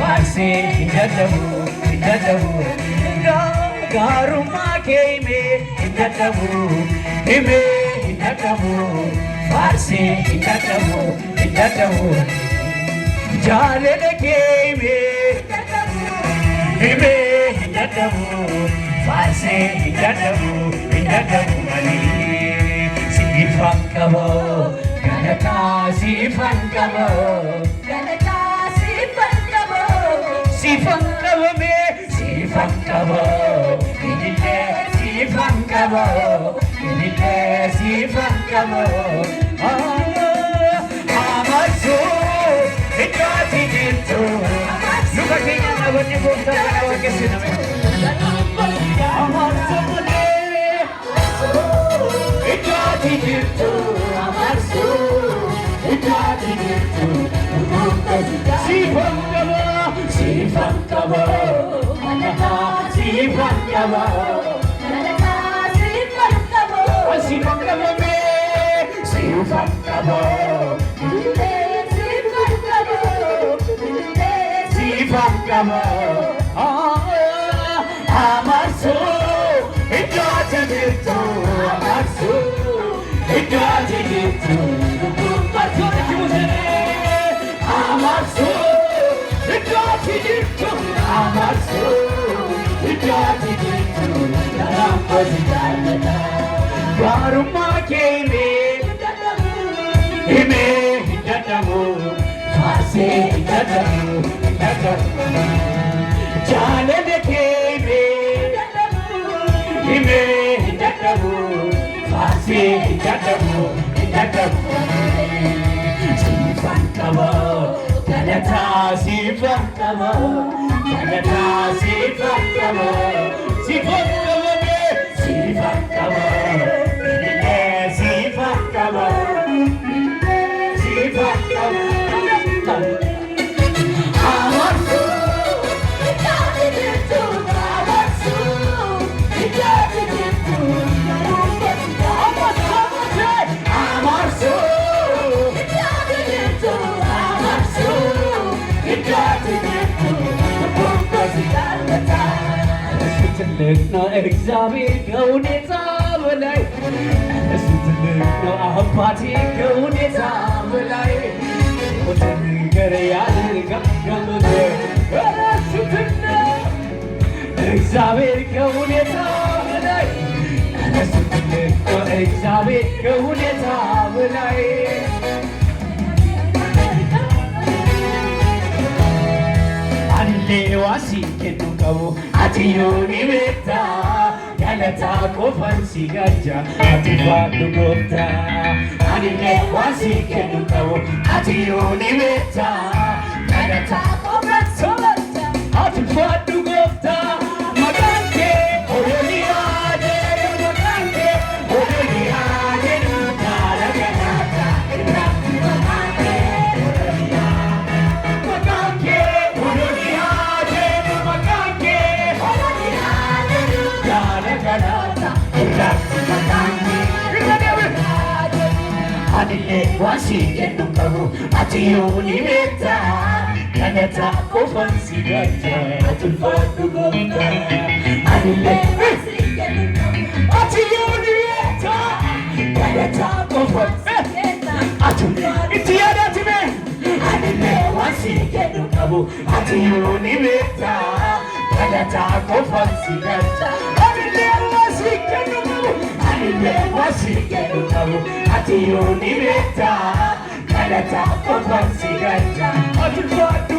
Farsi hidadabu garuma keime hidadabu Farsi hidadabu jalele keime hidadabu Farsi hidadabu mani sifan kabo galata sifan kabo Sifan kabo, inile sifan kabo, amasu, ikati gitu. Luka kenya na wani bukta na wakesi na me. Amasu ne, ikati gitu. Amasu, ikati gitu. Sifan kabo. Sifan kabo, sifan kabo, sifan kabo me, sifan kabo, sifan kabo, amarsu, ikati gitu, amarsu, ikati gitu, amarsu. Amarsu, ikati gitu, dalam positanya. Garuma keime, hidadamu, farsi hidadamu. Jalele keime, hidadamu, farsi hidadamu. Sifan kabo. Galata sifan kabo me sifan kabo inile sifan kabo amarsu ikati gitu amarsu ikati gitu amarsu ትልቅ ነው እግዚአብሔር ከሁኔታ በላይ እሱ ትልቅ ነው አባቴ ከሁኔታ በላይ ነገር ያልጋገሉት እሱ ትልቅ እግዚአብሔር ከሁኔታ በላይ እሱ ትልቅ ነው እግዚአብሔር ከሁኔታ በላይ Lewasi kenu kau atiyoni meta galata kofan sigaja atibadu gopta ani lewasi kenu kau atiyoni meta galata kofan sigaja atibadu gopta maganke odeliade maganke odeliade nara galata Adile wasi kenu kabu atiyoni meta galata kofan sigaja atibadu gopta Adile wasi kenu kabu atiyoni meta galata kofan sigaja itiyada time Adile wasi kenu kabu atiyoni meta galata kofan sigaja Adile wasi kenu kabu wasi kenu kabu atiyoni meta galata kofan sigaja atibadu